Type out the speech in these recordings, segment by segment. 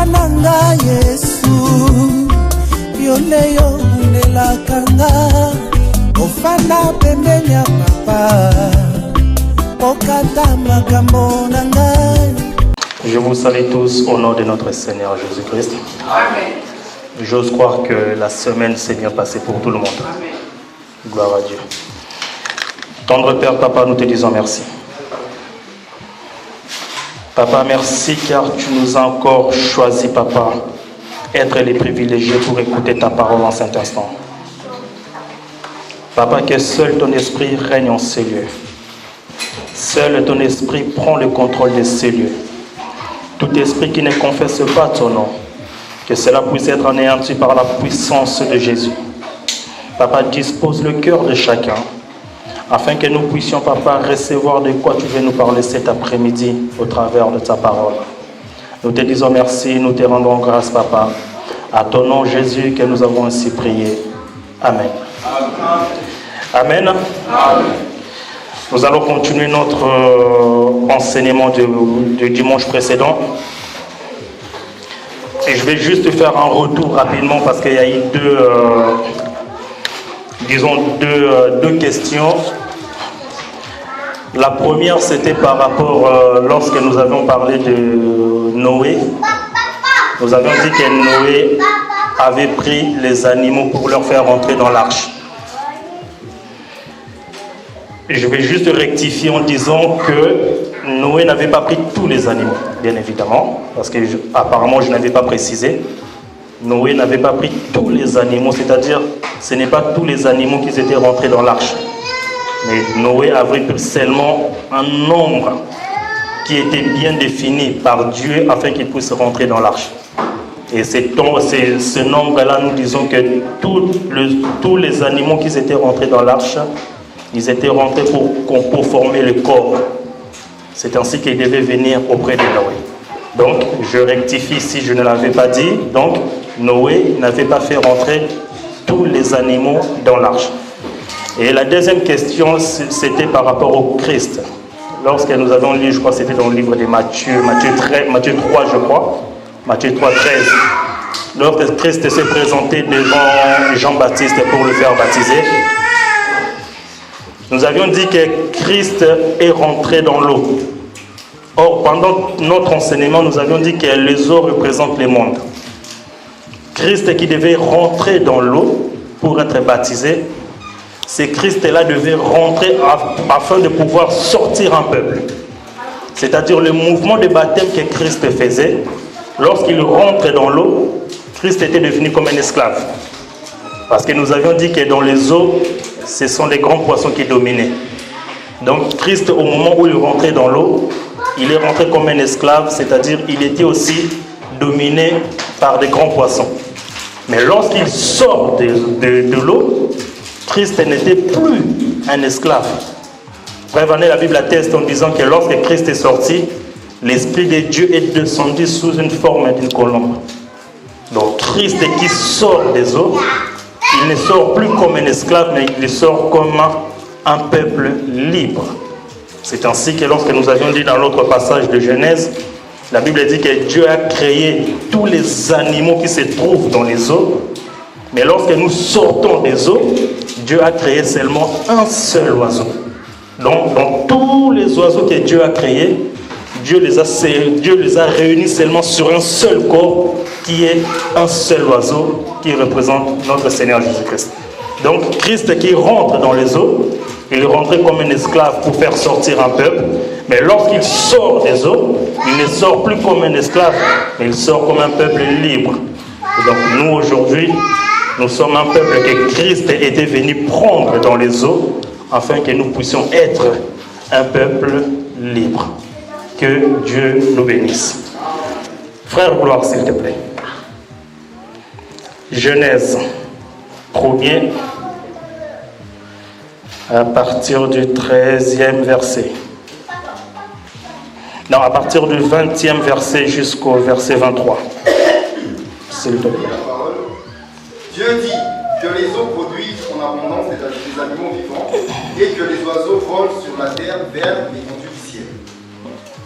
nanga Yesu Yondeyo unelakanga Ofana pembeni ya papa Okata makambo nanga. Je vous salue tous au nom de notre Seigneur Jésus-Christ. Amen. J'ose croire que la semaine s'est bien passée pour tout le monde. Amen. Gloire à Dieu. Tendre Père, Papa, nous te disons merci. Papa, merci car tu nous as encore choisi, Papa, être les privilégiés pour écouter ta parole en cet instant. Papa, que seul ton esprit règne en ces lieux. Seul ton esprit prend le contrôle de ces lieux. Tout esprit qui ne confesse pas ton nom, que cela puisse être anéanti par la puissance de Jésus. Papa, dispose le cœur de chacun, afin que nous puissions, Papa, recevoir de quoi tu veux nous parler cet après-midi au travers de ta parole. Nous te disons merci, nous te rendons grâce, Papa. À ton nom, Jésus, que nous avons ainsi prié. Amen. Amen. Amen. Nous allons continuer notre enseignement du dimanche précédent. Et je vais juste faire un retour rapidement parce qu'il y a eu deux questions. La première, c'était par rapport, lorsque nous avions parlé de Noé. Nous avions dit que Noé avait pris les animaux pour leur faire rentrer dans l'arche. Je vais juste rectifier en disant que Noé n'avait pas pris tous les animaux, bien évidemment, parce que apparemment je n'avais pas précisé. Noé n'avait pas pris tous les animaux, c'est-à-dire ce n'est pas tous les animaux qui étaient rentrés dans l'arche. Mais Noé avait pris seulement un nombre qui était bien défini par Dieu afin qu'il puisse rentrer dans l'arche. Et ce nombre-là, nous disons que tous les animaux qui étaient rentrés dans l'arche, ils étaient rentrés pour former le corps. C'est ainsi qu'ils devaient venir auprès de Noé. Donc, je rectifie si je ne l'avais pas dit. Donc, Noé n'avait pas fait rentrer tous les animaux dans l'arche. Et la deuxième question, c'était par rapport au Christ. Lorsque nous avons lu, je crois que c'était dans le livre de Matthieu 3, je crois, Matthieu 3, 13. Lorsque Christ s'est présenté devant Jean-Baptiste pour le faire baptiser, nous avions dit que Christ est rentré dans l'eau. Or, pendant notre enseignement, nous avions dit que les eaux représentent les mondes. Christ qui devait rentrer dans l'eau pour être baptisé, c'est Christ-là devait rentrer afin de pouvoir sortir un peuple. C'est-à-dire le mouvement de baptême que Christ faisait, lorsqu'il rentrait dans l'eau, Christ était devenu comme un esclave. Parce que nous avions dit que dans les eaux, ce sont les grands poissons qui dominaient. Donc Christ, au moment où il rentrait dans l'eau, il est rentré comme un esclave, c'est-à-dire il était aussi dominé par des grands poissons. Mais lorsqu'il sort de l'eau, Christ n'était plus un esclave. Frère Vanet, la Bible atteste en disant que lorsque Christ est sorti, l'Esprit de Dieu est descendu sous une forme d'une colombe. Donc Christ qui sort des eaux, il ne sort plus comme un esclave, mais il sort comme un peuple libre. C'est ainsi que lorsque nous avions dit dans l'autre passage de Genèse, la Bible dit que Dieu a créé tous les animaux qui se trouvent dans les eaux. Mais lorsque nous sortons des eaux, Dieu a créé seulement un seul oiseau. Donc, dans tous les oiseaux que Dieu a créés, Dieu les a réunis seulement sur un seul corps, qui est un seul oiseau, qui représente notre Seigneur Jésus-Christ. Donc, Christ qui rentre dans les eaux, il est rentré comme un esclave pour faire sortir un peuple. Mais lorsqu'il sort des eaux, il ne sort plus comme un esclave, mais il sort comme un peuple libre. Et donc, nous, aujourd'hui, nous sommes un peuple que Christ était venu prendre dans les eaux afin que nous puissions être un peuple libre. Que Dieu nous bénisse. Frère Gloire, s'il te plaît. Genèse 1er, à partir du 13e verset. Non, à partir du 20e verset jusqu'au verset 23. S'il te plaît. Dieu dit que les eaux produisent en abondance des animaux vivants et que les oiseaux volent sur la terre vers les conduits du ciel.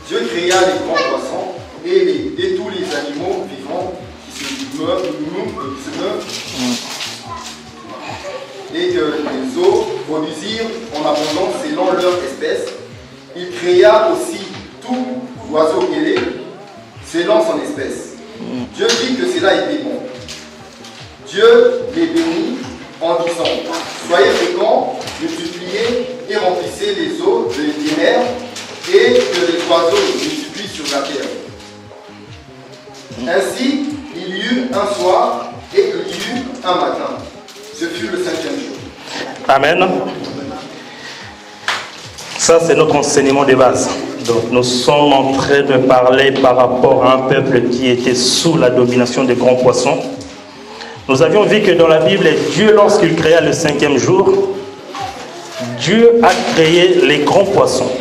Dieu créa les grands poissons et tous les animaux vivants s'élance en espèces. Dieu vit que cela était bon. Dieu les bénit en disant, soyez féconds, multipliez et remplissez les eaux des mers et que les oiseaux multiplient sur la terre. Ainsi, il y eut un soir et il y eut un matin. Ce fut le 5e jour. Amen. Ça, c'est notre enseignement de base. Donc, nous sommes en train de parler par rapport à un peuple qui était sous la domination des grands poissons. Nous avions vu que dans la Bible, Dieu, lorsqu'il créa le 5e jour, Dieu a créé les grands poissons.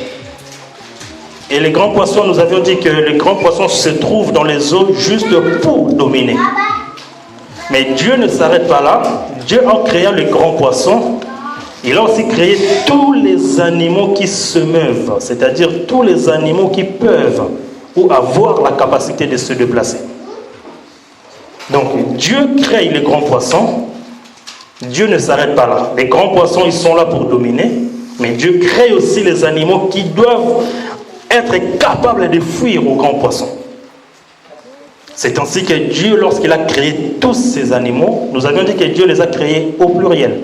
Et les grands poissons, nous avions dit que les grands poissons se trouvent dans les eaux juste pour dominer. Mais Dieu ne s'arrête pas là. Dieu, en créant les grands poissons, il a aussi créé tous les animaux qui se meuvent, c'est-à-dire tous les animaux qui peuvent ou avoir la capacité de se déplacer. Donc Dieu crée les grands poissons. Dieu ne s'arrête pas là. Les grands poissons, ils sont là pour dominer, mais Dieu crée aussi les animaux qui doivent être capables de fuir aux grands poissons. C'est ainsi que Dieu, lorsqu'il a créé tous ces animaux, nous avions dit que Dieu les a créés au pluriel.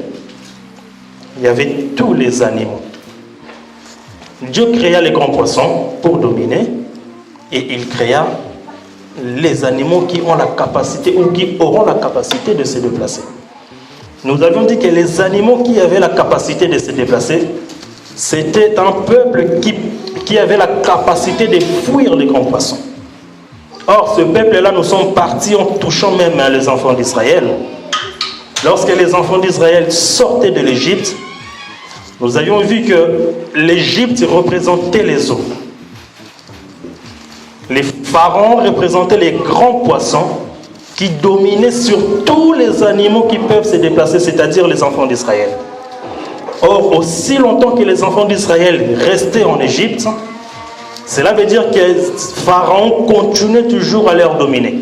Il y avait tous les animaux. Dieu créa les grands poissons pour dominer et il créa les animaux qui ont la capacité ou qui auront la capacité de se déplacer. Nous avions dit que les animaux qui avaient la capacité de se déplacer, c'était un peuple qui avait la capacité de fuir les grands poissons. Or, ce peuple-là, nous sommes partis en touchant même les enfants d'Israël. Lorsque les enfants d'Israël sortaient de l'Égypte, nous avions vu que l'Égypte représentait les eaux. Les pharaons représentaient les grands poissons qui dominaient sur tous les animaux qui peuvent se déplacer, c'est-à-dire les enfants d'Israël. Or, aussi longtemps que les enfants d'Israël restaient en Égypte, cela veut dire que Pharaon continuait toujours à leur dominer.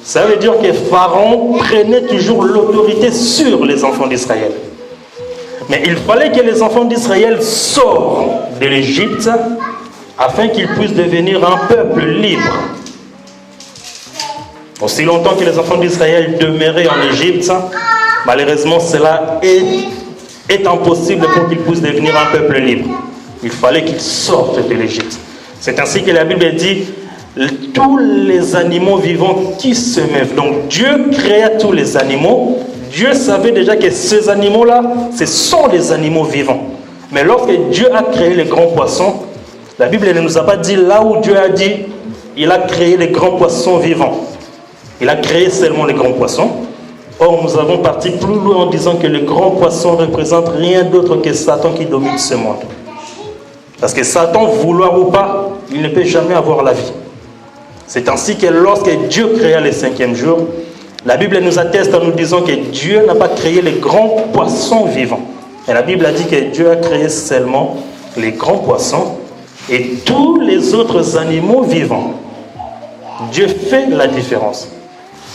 Ça veut dire que Pharaon prenait toujours l'autorité sur les enfants d'Israël. Mais il fallait que les enfants d'Israël sortent de l'Égypte afin qu'ils puissent devenir un peuple libre. Aussi longtemps que les enfants d'Israël demeuraient en Égypte, malheureusement cela est impossible pour qu'ils puissent devenir un peuple libre. Il fallait qu'ils sortent de l'Égypte. C'est ainsi que la Bible dit tous les animaux vivants qui se meuvent. Donc Dieu créa tous les animaux. Dieu savait déjà que ces animaux-là, ce sont des animaux vivants. Mais lorsque Dieu a créé les grands poissons, la Bible ne nous a pas dit là où Dieu a dit il a créé les grands poissons vivants. Il a créé seulement les grands poissons. Or, nous avons parti plus loin en disant que les grands poissons ne représentent rien d'autre que Satan qui domine ce monde. Parce que Satan, vouloir ou pas, il ne peut jamais avoir la vie. C'est ainsi que lorsque Dieu créa le 5e jour, la Bible nous atteste en nous disant que Dieu n'a pas créé les grands poissons vivants. Et la Bible a dit que Dieu a créé seulement les grands poissons et tous les autres animaux vivants. Dieu fait la différence.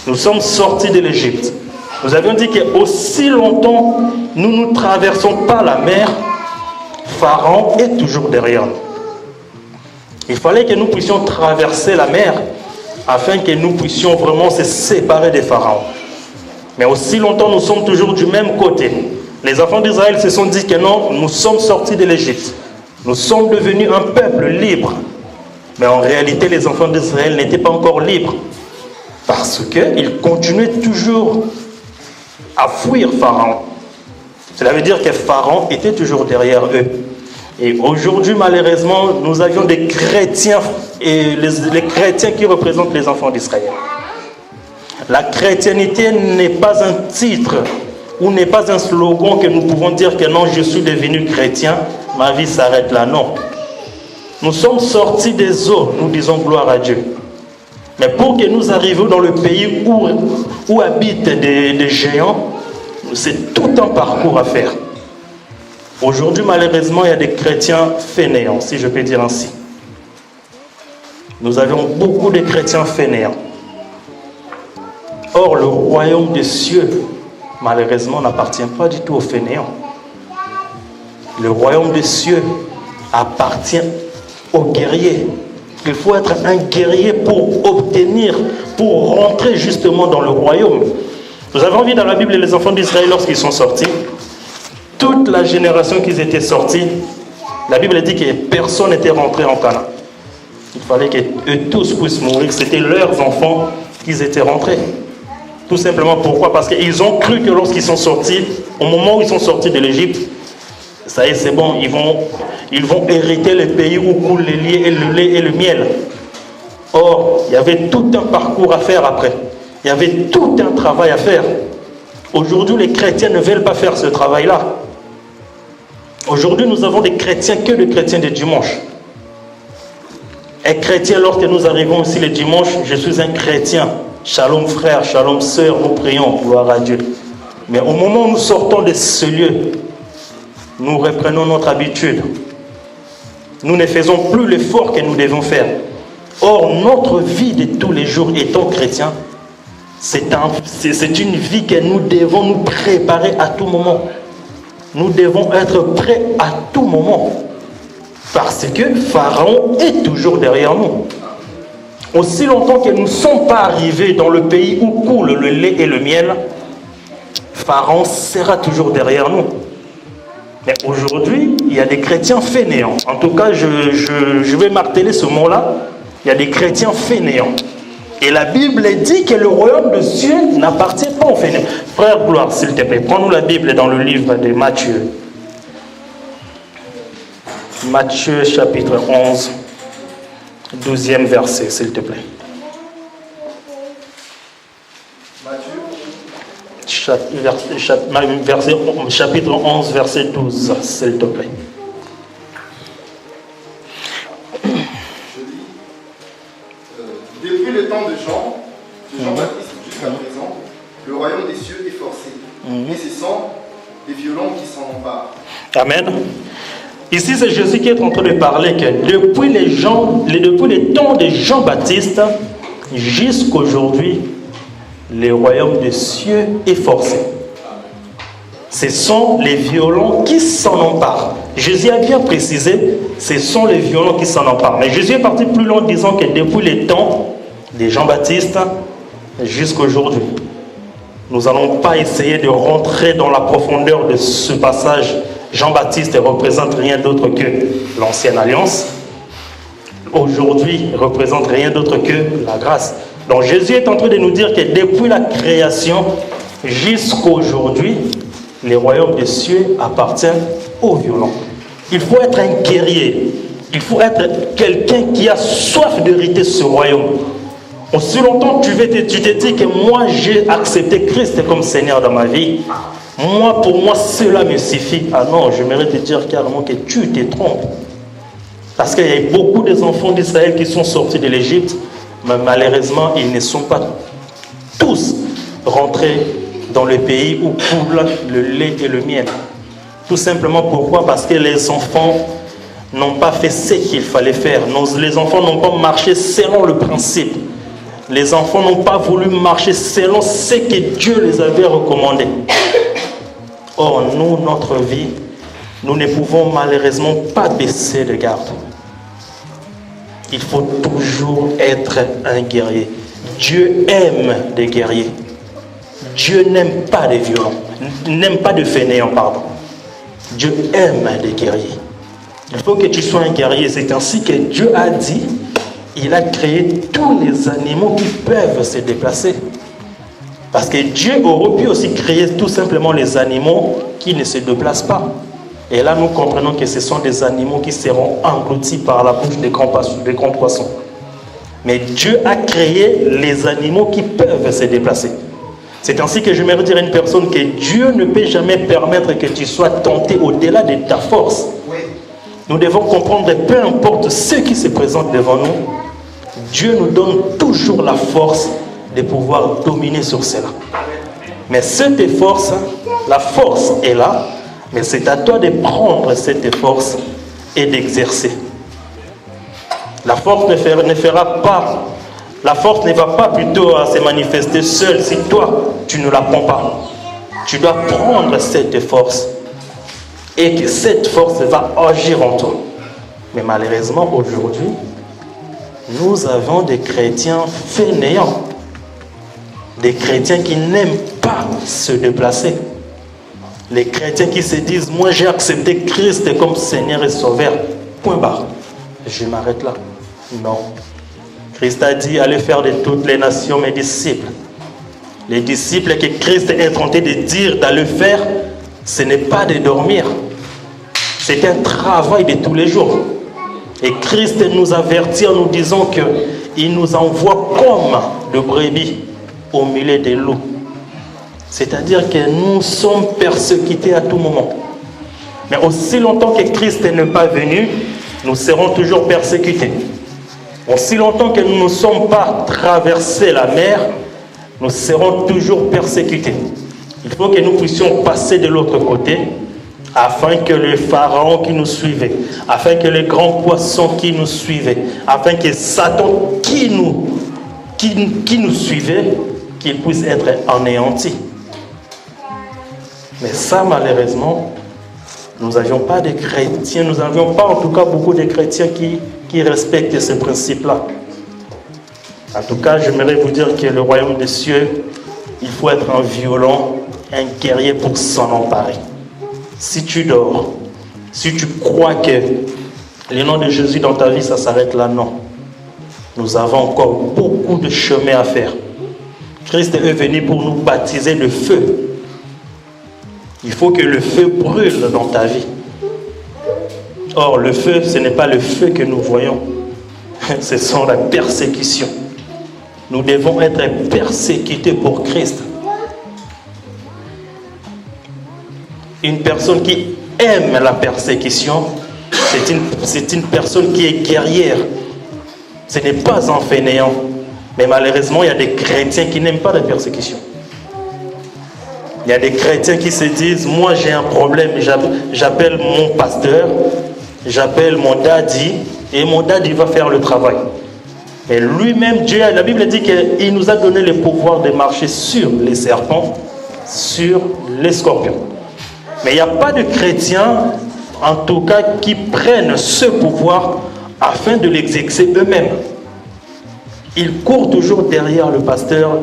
Nous sommes sortis de l'Égypte. Nous avions dit qu'aussi longtemps nous ne traversons pas la mer, Pharaon est toujours derrière nous. Il fallait que nous puissions traverser la mer afin que nous puissions vraiment se séparer des pharaons. Mais aussi longtemps nous sommes toujours du même côté. Les enfants d'Israël se sont dit que non, nous sommes sortis de l'Égypte. Nous sommes devenus un peuple libre. Mais en réalité, les enfants d'Israël n'étaient pas encore libres. Parce qu'ils continuaient toujours à fuir Pharaon. Cela veut dire que Pharaon était toujours derrière eux. Et aujourd'hui, malheureusement, nous avions des chrétiens, et les chrétiens qui représentent les enfants d'Israël. La chrétienté n'est pas un titre ou n'est pas un slogan que nous pouvons dire que non, je suis devenu chrétien, ma vie s'arrête là. Non. Nous sommes sortis des eaux, nous disons gloire à Dieu. Mais pour que nous arrivions dans le pays où habitent des géants, c'est tout un parcours à faire. Aujourd'hui, malheureusement, il y a des chrétiens fainéants, si je peux dire ainsi. Nous avions beaucoup de chrétiens fainéants. Or, le royaume des cieux, malheureusement, n'appartient pas du tout aux fainéants. Le royaume des cieux appartient aux guerriers Il faut être un guerrier pour obtenir, pour rentrer justement dans le royaume. Vous avez envie dans la Bible, les enfants d'Israël, lorsqu'ils sont sortis, toute la génération qu'ils étaient sortis, la Bible dit que personne n'était rentré en Canaan. Il fallait qu'eux tous puissent mourir. C'était leurs enfants qu'ils étaient rentrés. Tout simplement pourquoi? Parce qu'ils ont cru que lorsqu'ils sont sortis, au moment où ils sont sortis de l'Égypte, ça y est, c'est bon, ils vont hériter le pays où coule le lait et le miel. Or, il y avait tout un parcours à faire après. Il y avait tout un travail à faire. Aujourd'hui, les chrétiens ne veulent pas faire ce travail-là. Aujourd'hui, nous avons des chrétiens que des chrétiens de dimanche. Un chrétien, lorsque nous arrivons ici le dimanche, je suis un chrétien. Shalom frère, shalom sœur, nous prions, gloire à Dieu. Mais au moment où nous sortons de ce lieu, nous reprenons notre habitude. Nous ne faisons plus l'effort que nous devons faire. Or, notre vie de tous les jours étant chrétien, c'est une vie que nous devons nous préparer à tout moment. Nous devons être prêts à tout moment. Parce que Pharaon est toujours derrière nous. Aussi longtemps que nous ne sommes pas arrivés dans le pays où coule le lait et le miel, Pharaon sera toujours derrière nous. Mais aujourd'hui, il y a des chrétiens fainéants. En tout cas, je vais marteler ce mot-là. Il y a des chrétiens fainéants. Et la Bible dit que le royaume de Dieu n'appartient pas aux fainéants. Frère Gloire, s'il te plaît, prends-nous la Bible dans le livre de Matthieu. Matthieu chapitre 11, 12e verset, s'il te plaît. Chapitre 11, verset 12, s'il te plaît. Depuis le temps de Jean-Baptiste jusqu'à présent, le royaume des cieux est forcé. Et ce sont les violents qui s'en emparent. Amen. Ici, c'est Jésus qui est en train de parler que depuis les temps de Jean-Baptiste jusqu'aujourd'hui, le royaume des cieux est forcé. Ce sont les violents qui s'en emparent. Jésus a bien précisé, ce sont les violents qui s'en emparent. Mais Jésus est parti plus loin en disant que depuis les temps de Jean-Baptiste jusqu'à aujourd'hui, nous n'allons pas essayer de rentrer dans la profondeur de ce passage. Jean-Baptiste ne représente rien d'autre que l'ancienne alliance. Aujourd'hui, ne représente rien d'autre que la grâce. Donc Jésus est en train de nous dire que depuis la création jusqu'à aujourd'hui, les royaumes des cieux appartiennent aux violents. Il faut être un guerrier. Il faut être quelqu'un qui a soif d'hériter ce royaume. Aussi longtemps tu te dis que moi j'ai accepté Christ comme Seigneur dans ma vie, pour moi cela me suffit. Ah non, je mérite de dire carrément que tu te trompes. Parce qu'il y a beaucoup des enfants d'Israël qui sont sortis de l'Égypte, mais malheureusement ils ne sont pas tous rentrés dans le pays où coule le lait et le miel. Tout simplement pourquoi? Parce que les enfants n'ont pas fait ce qu'il fallait faire. Les enfants n'ont pas marché selon le principe. Les enfants n'ont pas voulu marcher selon ce que Dieu les avait recommandé. Or, nous, notre vie, nous ne pouvons malheureusement pas baisser de garde. Il faut toujours être un guerrier. Dieu aime des guerriers. Dieu n'aime pas des violents, n'aime pas de fainéants, pardon. Dieu aime des guerriers. Il faut que tu sois un guerrier. C'est ainsi que Dieu a dit, il a créé tous les animaux qui peuvent se déplacer. Parce que Dieu aurait pu aussi créer tout simplement les animaux qui ne se déplacent pas. Et là, nous comprenons que ce sont des animaux qui seront engloutis par la bouche des grands poissons. Mais Dieu a créé les animaux qui peuvent se déplacer. C'est ainsi que je me dire à une personne que Dieu ne peut jamais permettre que tu sois tenté au-delà de ta force. Nous devons comprendre, peu importe ce qui se présente devant nous, Dieu nous donne toujours la force de pouvoir dominer sur cela. Mais cette force, la force est là, mais c'est à toi de prendre cette force et d'exercer. La force ne fera pas, la force ne va pas plutôt se manifester seule si toi, tu ne la prends pas. Tu dois prendre cette force et que cette force va agir en toi. Mais malheureusement, aujourd'hui, Nous avons des chrétiens fainéants, des chrétiens qui n'aiment pas se déplacer, les chrétiens qui se disent, moi j'ai accepté Christ comme Seigneur et Sauveur, point barre, je m'arrête là. Non, Christ a dit, allez faire de toutes les nations mes disciples. Les disciples que Christ est tenté de dire d'aller faire, ce n'est pas de dormir, c'est un travail de tous les jours. Et Christ nous avertit en nous disant qu'il nous envoie comme de brebis au milieu des loups. C'est-à-dire que nous sommes persécutés à tout moment. Mais aussi longtemps que Christ n'est pas venu, nous serons toujours persécutés. Aussi longtemps que nous ne sommes pas traversés la mer, nous serons toujours persécutés. Il faut que nous puissions passer de l'autre côté, afin que les pharaons qui nous suivaient, afin que les grands poissons qui nous suivaient, afin que Satan qui nous suivait, qu'il puisse être anéanti. Mais ça, malheureusement, nous n'avions pas de chrétiens, nous n'avions pas en tout cas beaucoup de chrétiens qui respectent ce principe-là. En tout cas, j'aimerais vous dire que le royaume des cieux, il faut être un violent, un guerrier pour s'en emparer. Si tu dors, si tu crois que le nom de Jésus dans ta vie, ça s'arrête là, non. Nous avons encore beaucoup de chemin à faire. Christ est venu pour nous baptiser de feu. Il faut que le feu brûle dans ta vie. Or, le feu, ce n'est pas le feu que nous voyons. Ce sont la persécution. Nous devons être persécutés pour Christ. Une personne qui aime la persécution, c'est une personne qui est guerrière. Ce n'est pas un fainéant. Mais malheureusement, il y a des chrétiens qui n'aiment pas la persécution. Il y a des chrétiens qui se disent, moi j'ai un problème, j'appelle mon pasteur, j'appelle mon daddy, et mon daddy va faire le travail. Mais lui-même, Dieu, la Bible dit qu'il nous a donné le pouvoir de marcher sur les serpents, sur les scorpions. Mais il n'y a pas de chrétiens, en tout cas, qui prennent ce pouvoir afin de l'exercer eux-mêmes. Ils courent toujours derrière le pasteur,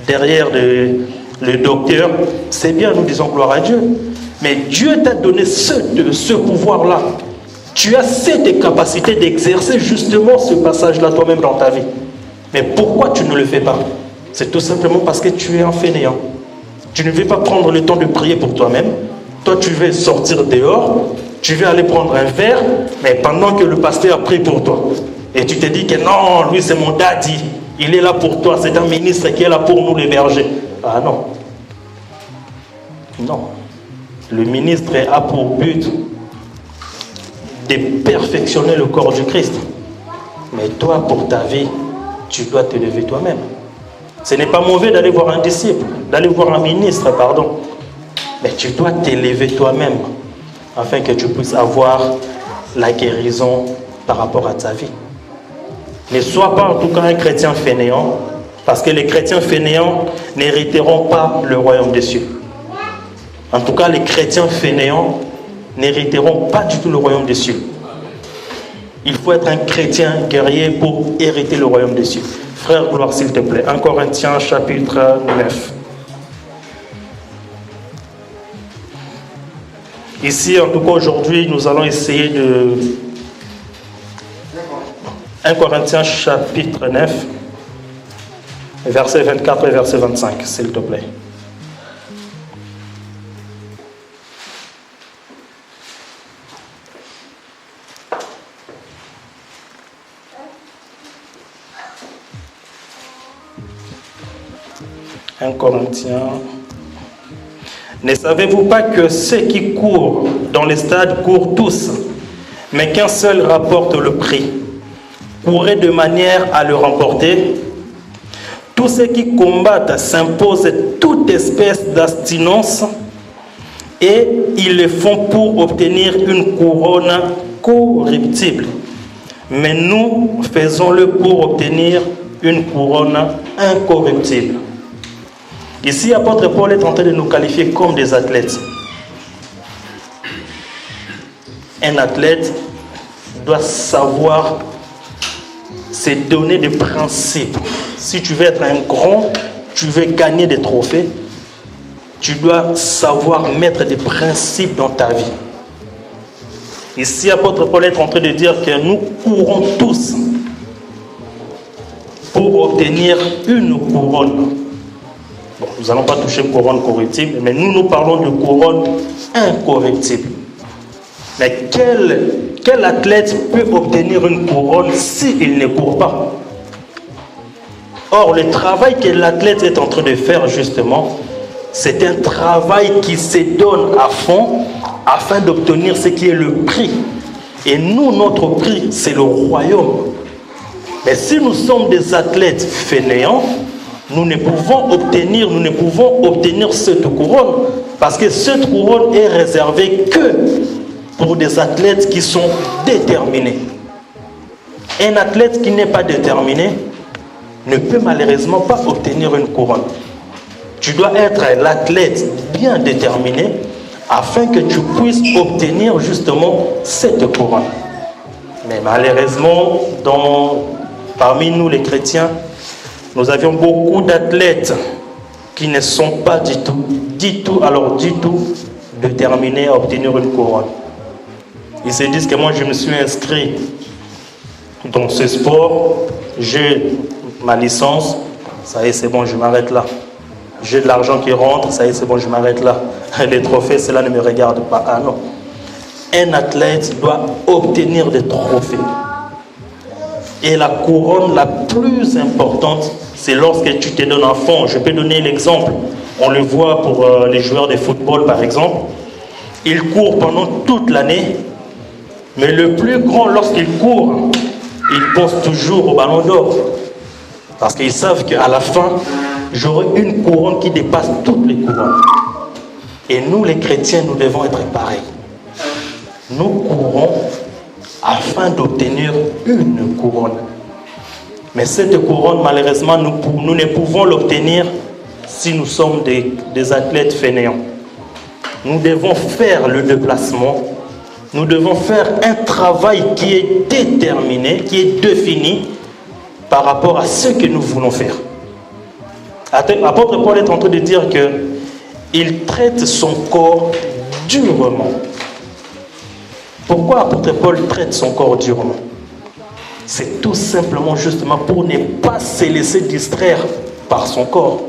derrière le docteur. C'est bien, nous disons gloire à Dieu. Mais Dieu t'a donné ce pouvoir-là. Tu as cette capacité d'exercer justement ce passage-là toi-même dans ta vie. Mais pourquoi tu ne le fais pas? C'est tout simplement parce que tu es un fainéant. Tu ne veux pas prendre le temps de prier pour toi-même. Toi, tu veux sortir dehors, tu veux aller prendre un verre, mais pendant que le pasteur a prié pour toi. Et tu te dis que non, lui c'est mon daddy, il est là pour toi, c'est un ministre qui est là pour nous les bergers. Ah non. Non. Le ministre a pour but de perfectionner le corps du Christ. Mais toi, pour ta vie, tu dois te lever toi-même. Ce n'est pas mauvais d'aller voir un disciple, d'aller voir un ministre, pardon. Mais tu dois t'élever toi-même afin que tu puisses avoir la guérison par rapport à ta vie. Ne sois pas en tout cas un chrétien fainéant, parce que les chrétiens fainéants n'hériteront pas le royaume des cieux. En tout cas, les chrétiens fainéants n'hériteront pas du tout le royaume des cieux. Il faut être un chrétien guerrier pour hériter le royaume des cieux. Frère, gloire s'il te plaît. 1 Corinthiens chapitre 9. Ici, en tout cas aujourd'hui, nous allons essayer de... 1 Corinthiens chapitre 9, verset 24 et verset 25, s'il te plaît. « 1 Corinthiens... Ne savez-vous pas que ceux qui courent dans les stades courent tous, mais qu'un seul rapporte le prix? Courez de manière à le remporter. Tous ceux qui combattent s'imposent toute espèce d'abstinence et ils le font pour obtenir une couronne corruptible. Mais nous faisons-le pour obtenir une couronne incorruptible. » Ici, l'apôtre Paul est en train de nous qualifier comme des athlètes. Un athlète doit savoir c'est donner des principes. Si tu veux être un grand, tu veux gagner des trophées, tu dois savoir mettre des principes dans ta vie. Ici, l'apôtre Paul est en train de dire que nous courons tous pour obtenir une couronne. Bon, nous n'allons pas toucher une couronne corruptible, mais nous parlons de couronne incorruptible. Mais quel athlète peut obtenir une couronne s'il ne court pas? Or, le travail que l'athlète est en train de faire, justement, c'est un travail qui se donne à fond afin d'obtenir ce qui est le prix. Et nous, notre prix, c'est le royaume. Mais si nous sommes des athlètes fainéants, nous ne pouvons obtenir cette couronne, parce que cette couronne est réservée que pour des athlètes qui sont déterminés. Un athlète qui n'est pas déterminé ne peut malheureusement pas obtenir une couronne. Tu dois être l'athlète bien déterminé afin que tu puisses obtenir justement cette couronne. Mais malheureusement, parmi nous les chrétiens, nous avions beaucoup d'athlètes qui ne sont pas du tout déterminés à obtenir une couronne. Ils se disent que moi je me suis inscrit dans ce sport, j'ai ma licence, ça y est, c'est bon, je m'arrête là. J'ai de l'argent qui rentre, ça y est, c'est bon, je m'arrête là. Les trophées, cela ne me regarde pas. Ah non. Un athlète doit obtenir des trophées. Et la couronne la plus importante, c'est lorsque tu te donnes à fond. Je peux donner l'exemple. On le voit pour les joueurs de football, par exemple. Ils courent pendant toute l'année. Mais le plus grand, lorsqu'ils courent, ils pensent toujours au ballon d'or. Parce qu'ils savent qu'à la fin, j'aurai une couronne qui dépasse toutes les couronnes. Et nous, les chrétiens, nous devons être pareils. Nous courons afin d'obtenir une couronne. Mais cette couronne, malheureusement, nous ne pouvons l'obtenir si nous sommes des athlètes fainéants. Nous devons faire le déplacement. Nous devons faire un travail qui est déterminé, qui est défini par rapport à ce que nous voulons faire. L'apôtre Paul est en train de dire qu'il traite son corps durement. Pourquoi l'apôtre Paul traite son corps durement? C'est tout simplement justement pour ne pas se laisser distraire par son corps.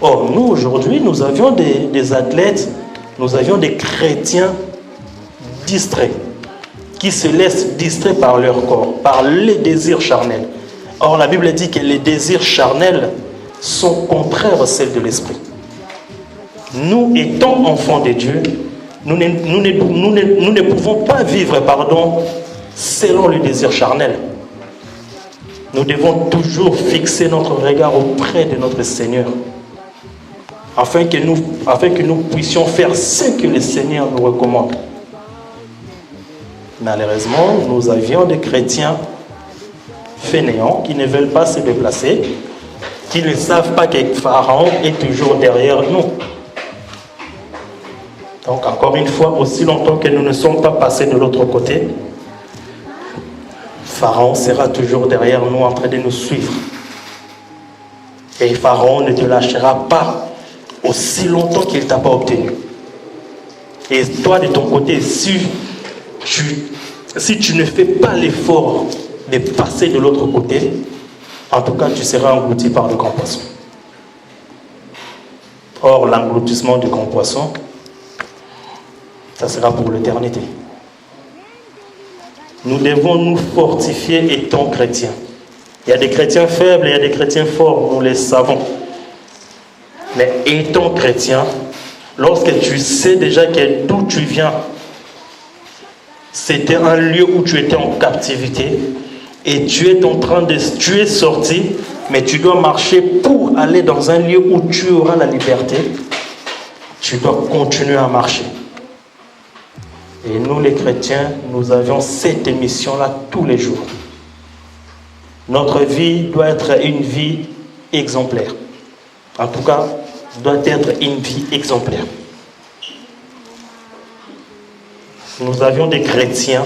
Or, nous aujourd'hui, nous avions des athlètes, nous avions des chrétiens distraits, qui se laissent distraire par leur corps, par les désirs charnels. Or, la Bible dit que les désirs charnels sont contraires à celles de l'esprit. Nous, étant enfants de Dieu, nous ne pouvons pas vivre, selon le désir charnel. Nous devons toujours fixer notre regard auprès de notre Seigneur, afin que nous puissions faire ce que le Seigneur nous recommande. Malheureusement, nous avions des chrétiens fainéants qui ne veulent pas se déplacer, qui ne savent pas que Pharaon est toujours derrière nous. Donc, encore une fois, aussi longtemps que nous ne sommes pas passés de l'autre côté, Pharaon sera toujours derrière nous en train de nous suivre. Et Pharaon ne te lâchera pas aussi longtemps qu'il ne t'a pas obtenu. Et toi, de ton côté, si tu ne fais pas l'effort de passer de l'autre côté, en tout cas, tu seras englouti par le grand poisson. Or, l'engloutissement du grand poisson, ça sera pour l'éternité. Nous devons nous fortifier étant chrétiens. Il y a des chrétiens faibles et il y a des chrétiens forts, nous les savons. Mais étant chrétien, lorsque tu sais déjà d'où tu viens, c'était un lieu où tu étais en captivité et tu es sorti, mais tu dois marcher pour aller dans un lieu où tu auras la liberté. Tu dois continuer à marcher. Et nous les chrétiens, nous avions cette mission-là tous les jours. Notre vie doit être une vie exemplaire. En tout cas, doit être une vie exemplaire. Nous avions des chrétiens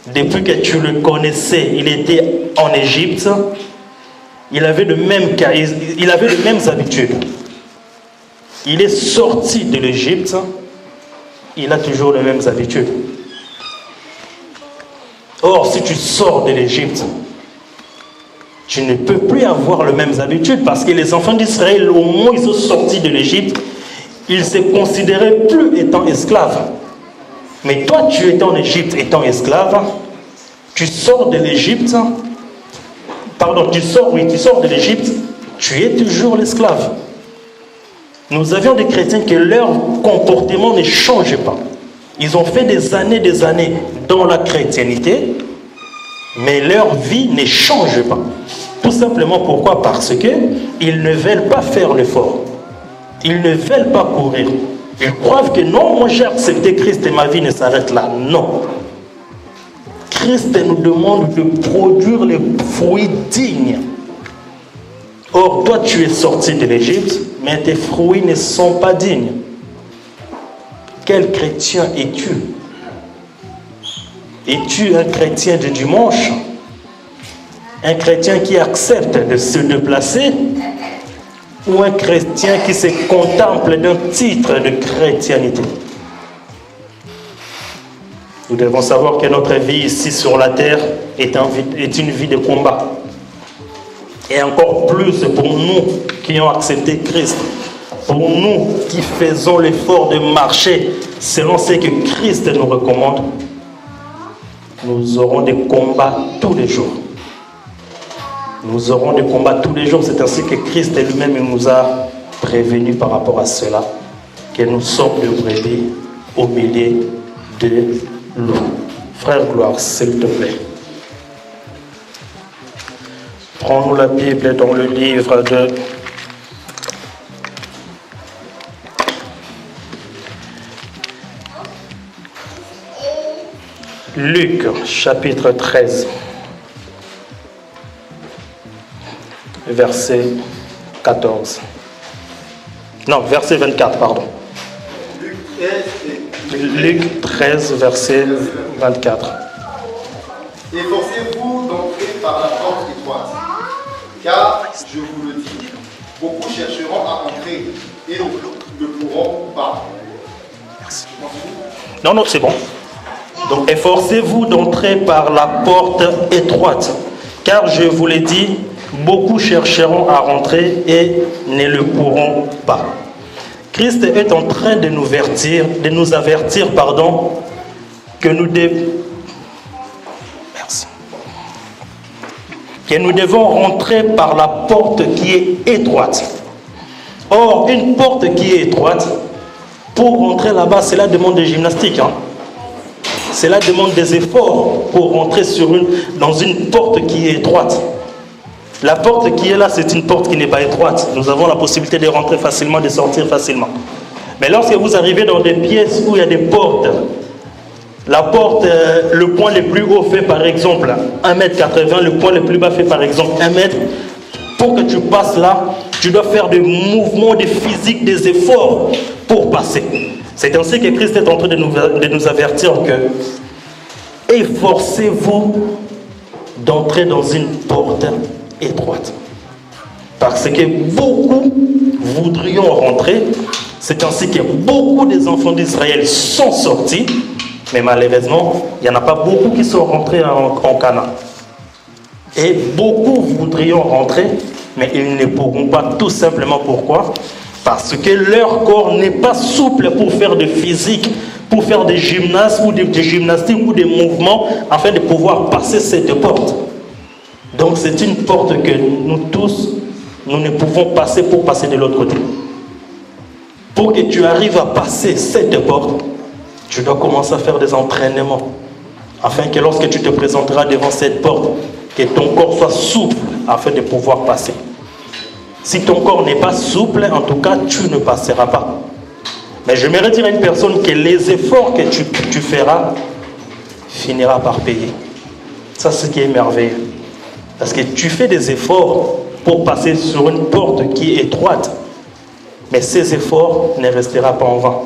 depuis que tu le connaissais, il était en Égypte, il avait les mêmes habitudes. Il est sorti de l'Égypte, il a toujours les mêmes habitudes. Or, si tu sors de l'Égypte, tu ne peux plus avoir les mêmes habitudes parce que les enfants d'Israël, au moment où ils sont sortis de l'Égypte, ils ne se considéraient plus étant esclaves. Mais toi, tu étais en Égypte étant esclave, tu sors de l'Égypte, tu sors de l'Égypte, tu es toujours l'esclave. Nous avions des chrétiens que leur comportement ne changeait pas. Ils ont fait des années dans la chrétienté, mais leur vie ne change pas. Tout simplement pourquoi? Parce qu'ils ne veulent pas faire l'effort. Ils ne veulent pas courir. Ils croient que non, moi j'ai accepté Christ et ma vie ne s'arrête là. Non. Christ nous demande de produire les fruits dignes. Or, toi tu es sorti de l'Égypte, mais tes fruits ne sont pas dignes. Quel chrétien es-tu? Es-tu un chrétien du dimanche? Un chrétien qui accepte de se déplacer? Ou un chrétien qui se contemple d'un titre de chrétienté? Nous devons savoir que notre vie ici sur la terre est une vie de combat. Et encore plus pour nous qui avons accepté Christ. Pour nous qui faisons l'effort de marcher selon ce que Christ nous recommande, nous aurons des combats tous les jours. Nous aurons des combats tous les jours. C'est ainsi que Christ lui-même nous a prévenus par rapport à cela, que nous sommes de brebis au milieu de loups. Frère Gloire, s'il te plaît. Prends-nous la Bible dans le livre de Luc, chapitre 13, verset 14. Non, verset 24, pardon. Luc 13, verset 24. Efforcez-vous d'entrer par la porte étroite, car, je vous le dis, beaucoup chercheront à entrer et ne pourront pas. Merci. Non, c'est bon. Donc, efforcez-vous d'entrer par la porte étroite, car je vous l'ai dit, beaucoup chercheront à rentrer et ne le pourront pas. Christ est en train de nous avertir, que nous devons rentrer par la porte qui est étroite. Or, une porte qui est étroite, pour rentrer là-bas, cela demande des gymnastiques. Cela demande des efforts pour rentrer dans une porte qui est étroite. La porte qui est là, c'est une porte qui n'est pas étroite. Nous avons la possibilité de rentrer facilement, de sortir facilement. Mais lorsque vous arrivez dans des pièces où il y a des portes, la porte, le point le plus haut fait par exemple 1,80 m, le point le plus bas fait par exemple 1 mètre. Pour que tu passes là, tu dois faire des mouvements de physique, des efforts pour passer. C'est ainsi que Christ est en train de nous avertir que efforcez-vous d'entrer dans une porte étroite. Parce que beaucoup voudrions rentrer. C'est ainsi que beaucoup des enfants d'Israël sont sortis. Mais malheureusement, il n'y en a pas beaucoup qui sont rentrés en Canaan. Et beaucoup voudrions rentrer, mais ils ne pourront pas, tout simplement pourquoi? Parce que leur corps n'est pas souple pour faire de physique, pour faire des gymnases ou des gymnastiques ou des mouvements afin de pouvoir passer cette porte. Donc c'est une porte que nous tous, nous ne pouvons passer pour passer de l'autre côté. Pour que tu arrives à passer cette porte, tu dois commencer à faire des entraînements. Afin que lorsque tu te présenteras devant cette porte, que ton corps soit souple afin de pouvoir passer. Si ton corps n'est pas souple, en tout cas, tu ne passeras pas. Mais j'aimerais dire à une personne que les efforts que tu feras finira par payer. Ça, c'est ce qui est merveilleux. Parce que tu fais des efforts pour passer sur une porte qui est étroite. Mais ces efforts ne resteront pas en vain.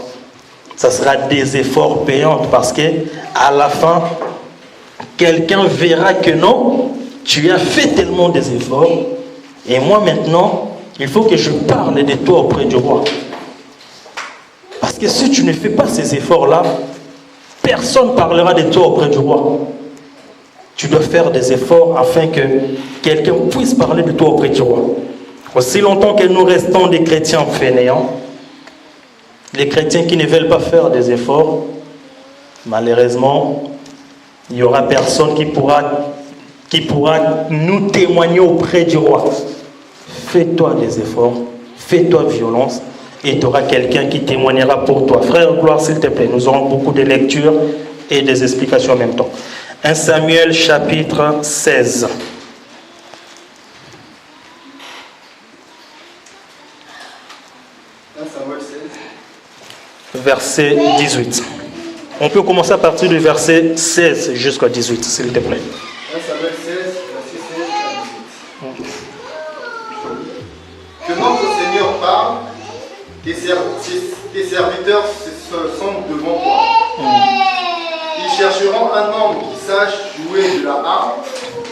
Ça sera des efforts payants parce que à la fin, quelqu'un verra que non, tu as fait tellement des efforts, et moi maintenant, il faut que je parle de toi auprès du roi. Parce que si tu ne fais pas ces efforts-là, personne ne parlera de toi auprès du roi. Tu dois faire des efforts afin que quelqu'un puisse parler de toi auprès du roi. Aussi longtemps que nous restons des chrétiens fainéants, les chrétiens qui ne veulent pas faire des efforts, malheureusement, il n'y aura personne qui pourra nous témoigner auprès du roi. Fais-toi des efforts, fais-toi violence, et tu auras quelqu'un qui témoignera pour toi. Frère Gloire, s'il te plaît, nous aurons beaucoup de lectures et des explications en même temps. 1 Samuel chapitre 16. Verset 18. On peut commencer à partir du verset 16 jusqu'à 18, s'il te plaît. 1 Samuel 16, verset 16 à 18. Que notre Seigneur parle, tes serviteurs sont devant toi. Ils chercheront un homme qui sache jouer de la harpe,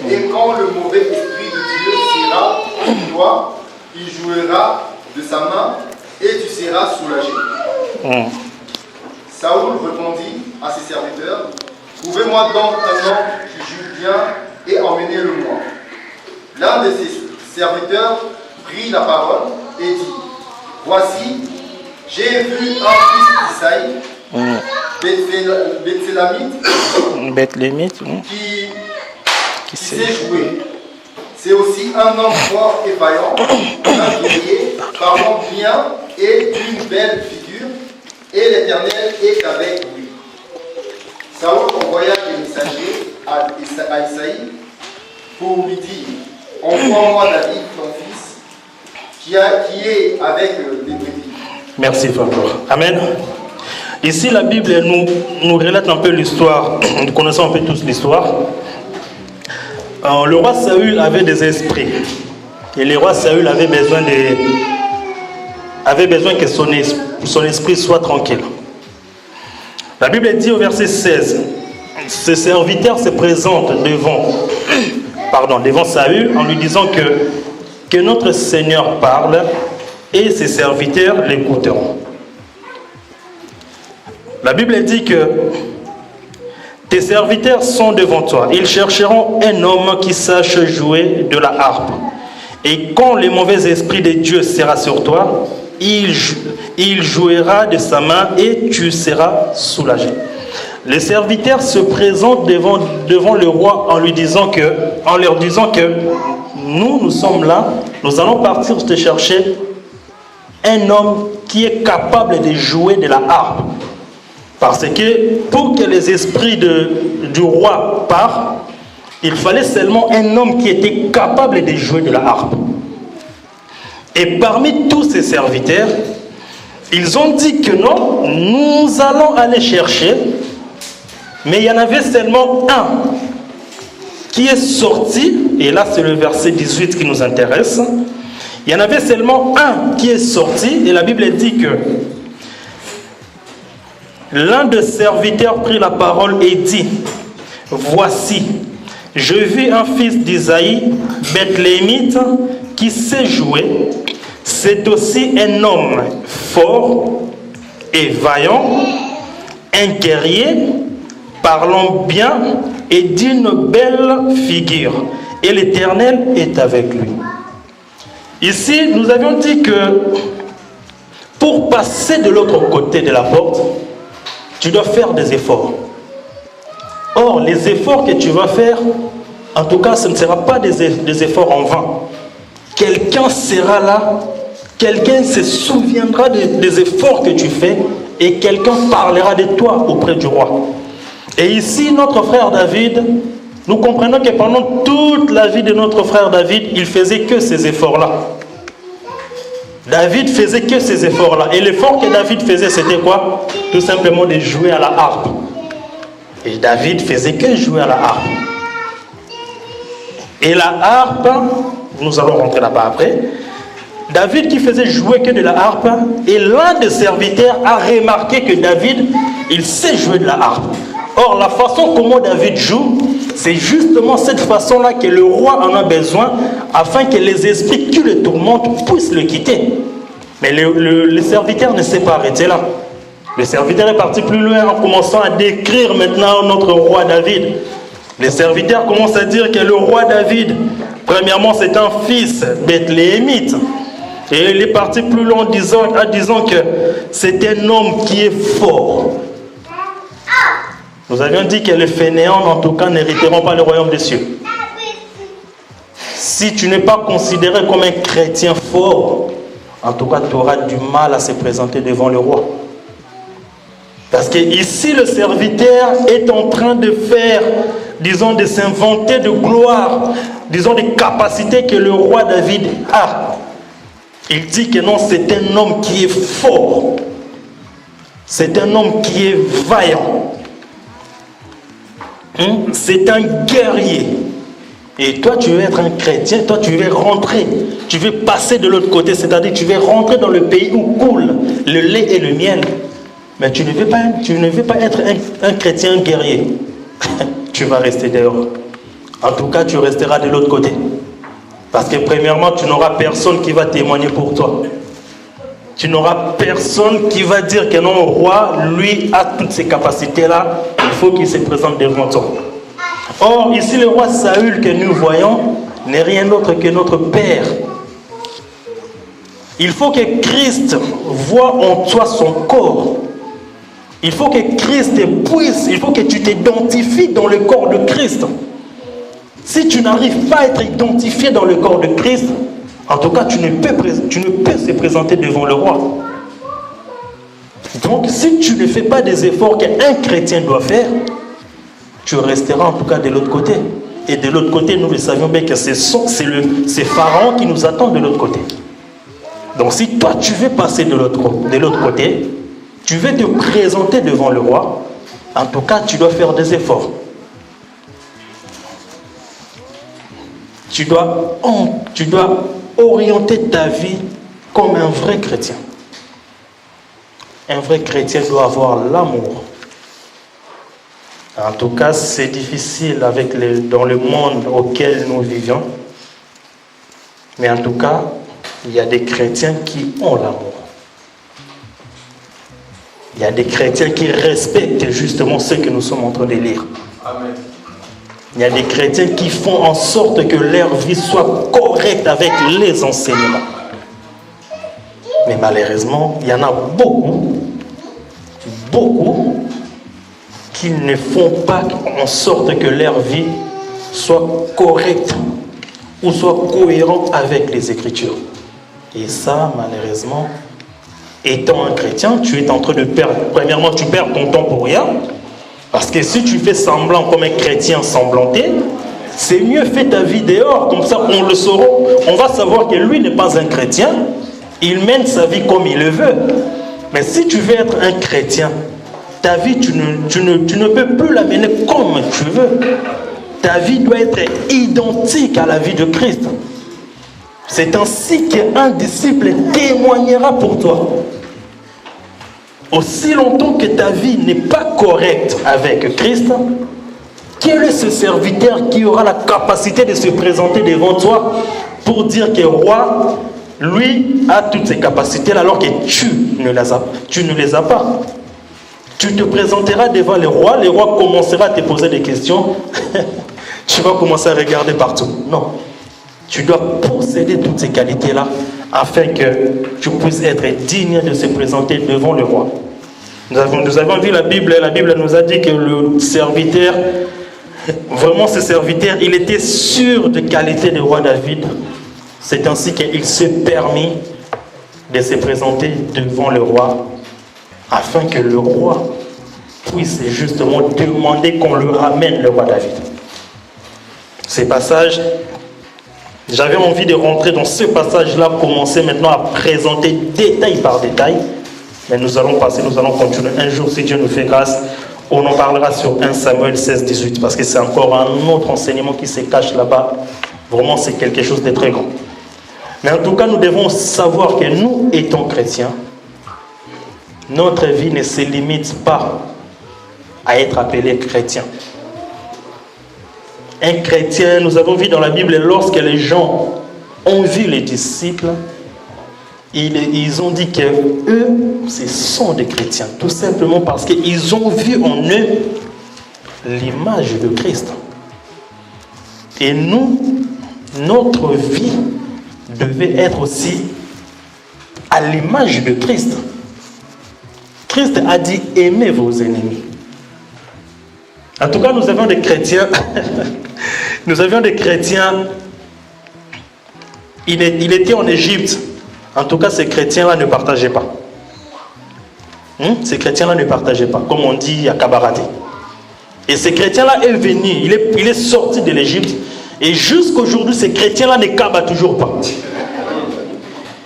et quand le mauvais esprit de Dieu sera en toi, il jouera de sa main, et tu seras soulagé. Saoul répondit à ses serviteurs, trouvez-moi donc un homme qui joue bien et emmenez-le-moi. L'un de ses serviteurs prit la parole et dit, voici, j'ai vu un fils d'Isaïe, Bethlémite, qui sait jouer. C'est aussi un homme fort et vaillant, un guerrier, parlant bien et d'une belle figure, et l'Éternel est avec lui. Saoul envoya des messagers à Isaïe pour lui dire, envoie-moi David, ton fils, qui est avec les brebis. Merci, frère. Amen. Ici, la Bible nous relate un peu l'histoire. Nous connaissons un peu tous l'histoire. Le roi Saül avait des esprits. Et le roi Saül avait besoin que son esprit soit tranquille. La Bible dit au verset 16, ce serviteur se présente devant Saül en lui disant que notre Seigneur parle et ses serviteurs l'écouteront. La Bible dit que tes serviteurs sont devant toi. Ils chercheront un homme qui sache jouer de la harpe. Et quand le mauvais esprit de Dieu sera sur toi, il jouera de sa main et tu seras soulagé. Les serviteurs se présentent devant le roi en leur disant que nous sommes là, nous allons partir te chercher un homme qui est capable de jouer de la harpe. Parce que pour que les esprits du roi partent, il fallait seulement un homme qui était capable de jouer de la harpe. Et parmi tous ces serviteurs, ils ont dit que non, nous allons aller chercher, mais il y en avait seulement un qui est sorti, et là c'est le verset 18 qui nous intéresse. Il y en avait seulement un qui est sorti, et la Bible dit que l'un des serviteurs prit la parole et dit, voici, je vis un fils d'Isaïe, Bethlémite, qui sait jouer. C'est aussi un homme fort et vaillant, un guerrier, parlant bien et d'une belle figure. Et l'Éternel est avec lui. Ici, nous avions dit que pour passer de l'autre côté de la porte, tu dois faire des efforts. Or, les efforts que tu vas faire, en tout cas, ce ne sera pas des efforts en vain. Quelqu'un sera là, quelqu'un se souviendra des efforts que tu fais et quelqu'un parlera de toi auprès du roi. Et ici, notre frère David, nous comprenons que pendant toute la vie de notre frère David, il faisait que ces efforts-là. David faisait que ces efforts-là. Et l'effort que David faisait, c'était quoi? Tout simplement de jouer à la harpe. Et David faisait que jouer à la harpe. Et la harpe, nous allons rentrer là-bas après. David qui faisait jouer que de la harpe, et l'un des serviteurs a remarqué que David, il sait jouer de la harpe. Or, la façon comment David joue, c'est justement cette façon-là que le roi en a besoin afin que les esprits qui le tourmentent puissent le quitter. Mais le serviteur ne s'est pas arrêté là. Le serviteur est parti plus loin en commençant à décrire maintenant notre roi David. Les serviteurs commencent à dire que le roi David, premièrement, c'est un fils bethléemite. Et il est parti plus loin en disant que c'est un homme qui est fort. Nous avions dit que les fainéants, en tout cas, n'hériteront pas le royaume des cieux. Si tu n'es pas considéré comme un chrétien fort, en tout cas, tu auras du mal à se présenter devant le roi. Parce que ici, le serviteur est en train de faire, disons, de s'inventer de gloire, disons, des capacités que le roi David a. Il dit que non, c'est un homme qui est fort. C'est un homme qui est vaillant. C'est un guerrier. Et toi, tu veux être un chrétien, toi, tu veux rentrer. Tu veux passer de l'autre côté, c'est-à-dire tu veux rentrer dans le pays où coule le lait et le miel. Mais tu ne veux pas être un chrétien guerrier. Tu vas rester dehors. En tout cas, tu resteras de l'autre côté. Parce que premièrement, tu n'auras personne qui va témoigner pour toi. Tu n'auras personne qui va dire que non, le roi, lui, a toutes ces capacités-là. Il faut qu'il se présente devant toi. Or, ici, le roi Saül que nous voyons n'est rien d'autre que notre Père. Il faut que Christ voie en toi son corps. Il faut que Christ puisse, il faut que tu t'identifies dans le corps de Christ. Si tu n'arrives pas à être identifié dans le corps de Christ, en tout cas, tu ne peux se présenter devant le roi. Donc, si tu ne fais pas des efforts qu'un chrétien doit faire, tu resteras en tout cas de l'autre côté. Et de l'autre côté, nous le savions bien que c'est Pharaon qui nous attend de l'autre côté. Donc, si toi, tu veux passer de l'autre côté, tu veux te présenter devant le roi, en tout cas, tu dois faire des efforts. Tu dois orienter ta vie comme un vrai chrétien. Un vrai chrétien doit avoir l'amour. En tout cas, c'est difficile dans le monde auquel nous vivons. Mais en tout cas, il y a des chrétiens qui ont l'amour. Il y a des chrétiens qui respectent justement ce que nous sommes en train de lire. Amen. Il y a des chrétiens qui font en sorte que leur vie soit correcte avec les enseignements. Mais malheureusement, il y en a beaucoup qui ne font pas en sorte que leur vie soit correcte ou soit cohérente avec les Écritures. Et ça, malheureusement, étant un chrétien, tu es en train de perdre. Premièrement, tu perds ton temps pour rien. Parce que si tu fais semblant comme un chrétien semblanté, c'est mieux fais ta vie dehors. Comme ça, on le saura. On va savoir que lui n'est pas un chrétien. Il mène sa vie comme il le veut. Mais si tu veux être un chrétien, ta vie, tu ne peux plus la mener comme tu veux. Ta vie doit être identique à la vie de Christ. C'est ainsi qu'un disciple témoignera pour toi. Aussi longtemps que ta vie n'est pas correcte avec Christ, quel est ce serviteur qui aura la capacité de se présenter devant toi pour dire que le roi, lui, a toutes ces capacités alors que tu ne les as pas. Tu te présenteras devant le roi commencera à te poser des questions, tu vas commencer à regarder partout. Non, tu dois posséder toutes ces qualités-là afin que tu puisses être digne de se présenter devant le roi. Nous avons vu la Bible nous a dit que le serviteur, vraiment ce serviteur, il était sûr de qualité du roi David. C'est ainsi qu'il s'est permis de se présenter devant le roi afin que le roi puisse justement demander qu'on le ramène le roi David. Ces passages, j'avais envie de rentrer dans ce passage-là, commencer maintenant à présenter détail par détail. Mais nous allons continuer. Un jour, si Dieu nous fait grâce, on en parlera sur 1 Samuel 16, 18, parce que c'est encore un autre enseignement qui se cache là-bas. Vraiment, c'est quelque chose de très grand. Mais en tout cas, nous devons savoir que nous, étant chrétiens, notre vie ne se limite pas à être appelé chrétien. Un chrétien, nous avons vu dans la Bible, lorsque les gens ont vu les disciples, ils ont dit que eux, ce sont des chrétiens, tout simplement parce qu'ils ont vu en eux l'image de Christ. Et nous, notre vie devait être aussi à l'image de Christ. Christ a dit aimez vos ennemis. En tout cas, nous avions des chrétiens. Nous avions des chrétiens. Il était en Égypte. En tout cas, ces chrétiens-là ne partageaient pas. Ces chrétiens-là ne partageaient pas. Comme on dit à Kabarate. Et ces chrétiens-là est venu. Il est sorti de l'Égypte. Et jusqu'aujourd'hui, ces chrétiens-là ne cabatent toujours pas.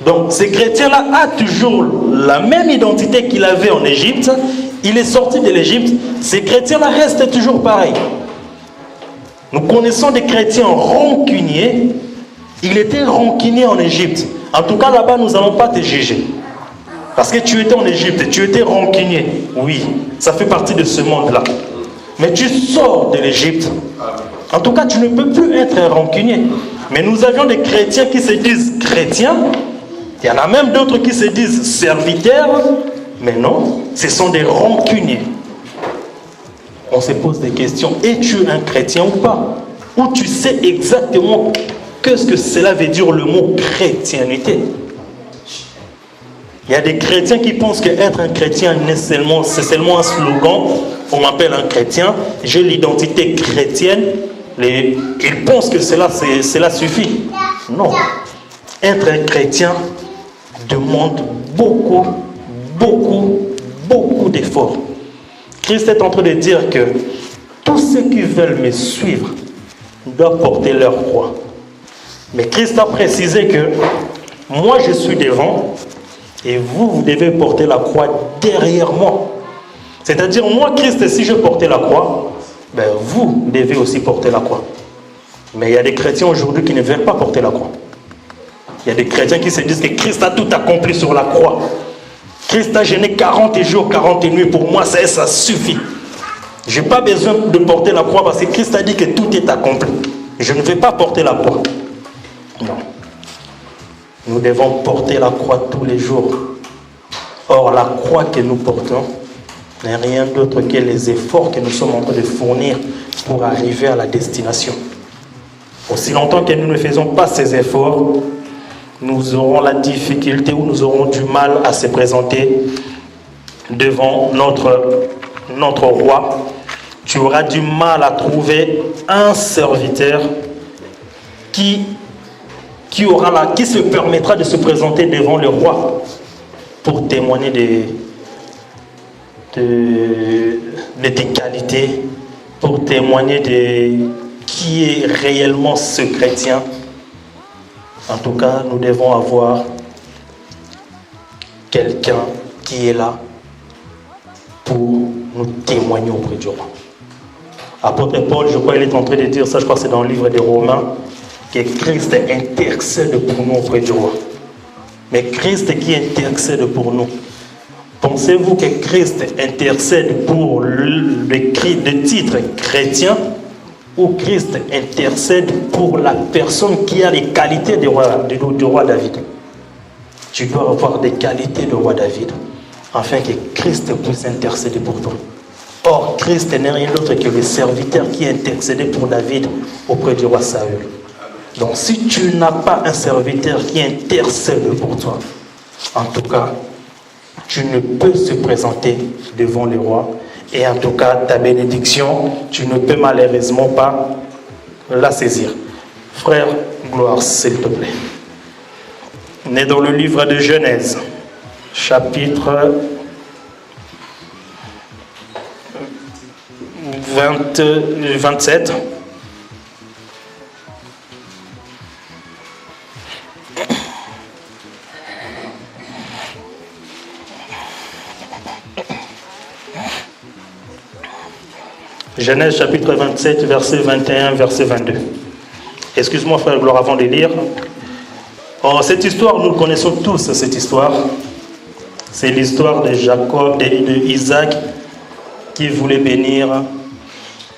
Donc, ces chrétiens-là a toujours la même identité qu'il avait en Égypte. Il est sorti de l'Égypte. Ces chrétiens-là restent toujours pareils. Nous connaissons des chrétiens rancuniers. Il était rancunier en Égypte. En tout cas, là-bas, nous n'allons pas te juger. Parce que tu étais en Égypte, tu étais rancunier. Oui, ça fait partie de ce monde-là. Mais tu sors de l'Égypte. En tout cas, tu ne peux plus être rancunier. Mais nous avions des chrétiens qui se disent chrétiens. Il y en a même d'autres qui se disent serviteurs. Mais non, ce sont des rancuniers. On se pose des questions. Es-tu un chrétien ou pas? Ou tu sais exactement qu'est-ce que cela veut dire le mot chrétienté? Il y a des chrétiens qui pensent qu'être un chrétien, c'est seulement un slogan. On m'appelle un chrétien, j'ai l'identité chrétienne. Ils pensent que cela suffit. Non. Être un chrétien demande beaucoup d'efforts. Christ est en train de dire que tous ceux qui veulent me suivre doivent porter leur croix. Mais Christ a précisé que moi je suis devant et vous devez porter la croix derrière moi. C'est-à-dire moi Christ, si je portais la croix, vous devez aussi porter la croix. Mais il y a des chrétiens aujourd'hui qui ne veulent pas porter la croix. Il y a des chrétiens qui se disent que Christ a tout accompli sur la croix. Christ a jeûné 40 jours, 40 nuits. Pour moi, ça suffit. Je n'ai pas besoin de porter la croix parce que Christ a dit que tout est accompli. Je ne vais pas porter la croix. Non. Nous devons porter la croix tous les jours. Or, la croix que nous portons n'est rien d'autre que les efforts que nous sommes en train de fournir pour arriver à la destination. Aussi longtemps que nous ne faisons pas ces efforts, nous aurons la difficulté ou nous aurons du mal à se présenter devant notre roi. Tu auras du mal à trouver un serviteur qui se permettra de se présenter devant le roi pour témoigner de tes qualités, pour témoigner de qui est réellement ce chrétien. En tout cas, nous devons avoir quelqu'un qui est là pour nous témoigner auprès du roi. Apôtre Paul, je crois qu'il est en train de dire ça, je crois que c'est dans le livre des Romains, que Christ intercède pour nous auprès du roi. Mais Christ qui intercède pour nous. Pensez-vous que Christ intercède pour le titre chrétien ou Christ intercède pour la personne qui a les qualités du roi David? Tu dois avoir des qualités du roi David afin que Christ puisse intercéder pour toi. Or, Christ n'est rien d'autre que le serviteur qui intercédait pour David auprès du roi Saül. Donc, si tu n'as pas un serviteur qui intercède pour toi, en tout cas, tu ne peux se présenter devant le roi. Et en tout cas, ta bénédiction, tu ne peux malheureusement pas la saisir. Frère, gloire, s'il te plaît. On est dans le livre de Genèse, chapitre 27. Genèse chapitre 27, verset 21, verset 22. Excuse-moi, frère Gloire, avant de lire. Oh, cette histoire, nous connaissons tous cette histoire. C'est l'histoire de Jacob, de Isaac, qui voulait bénir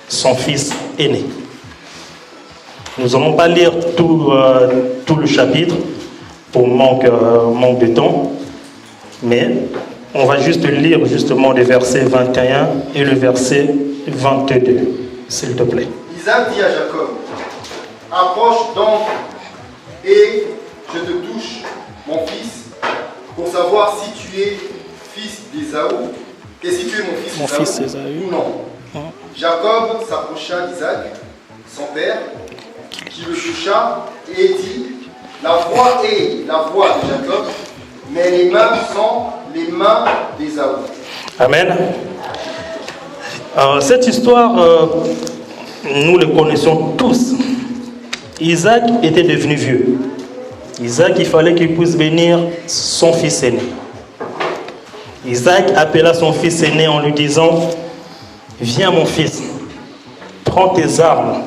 son fils aîné. Nous n'allons pas lire tout le chapitre pour manque de temps, mais on va juste lire justement les versets 21 et le verset 22, s'il te plaît. Isaac dit à Jacob, approche donc et je te touche, mon fils, pour savoir si tu es fils d'Ésaü, et si tu es mon fils d'Ésaü ou non. Jacob s'approcha d'Isaac, son père, qui le toucha et dit, la voix est la voix de Jacob, mais les mains sont les mains d'Ésaü. Amen. Cette histoire, nous le connaissons tous. Isaac était devenu vieux. Isaac, il fallait qu'il puisse bénir son fils aîné. Isaac appela son fils aîné en lui disant, viens mon fils, prends tes armes,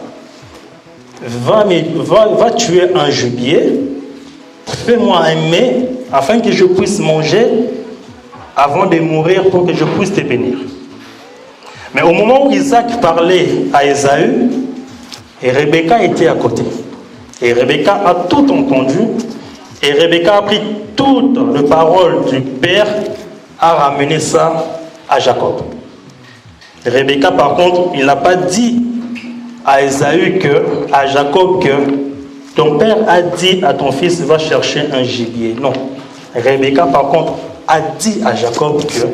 va tuer un gibier, fais-moi un mets afin que je puisse manger avant de mourir pour que je puisse te bénir. Mais au moment où Isaac parlait à Ésaü, et Rebecca était à côté. Et Rebecca a tout entendu, et Rebecca a pris toutes les paroles du père, a ramené ça à Jacob. Rebecca, par contre, il n'a pas dit à Ésaü à Jacob que ton père a dit à ton fils va chercher un gibier. Non. Rebecca, par contre, a dit à Jacob que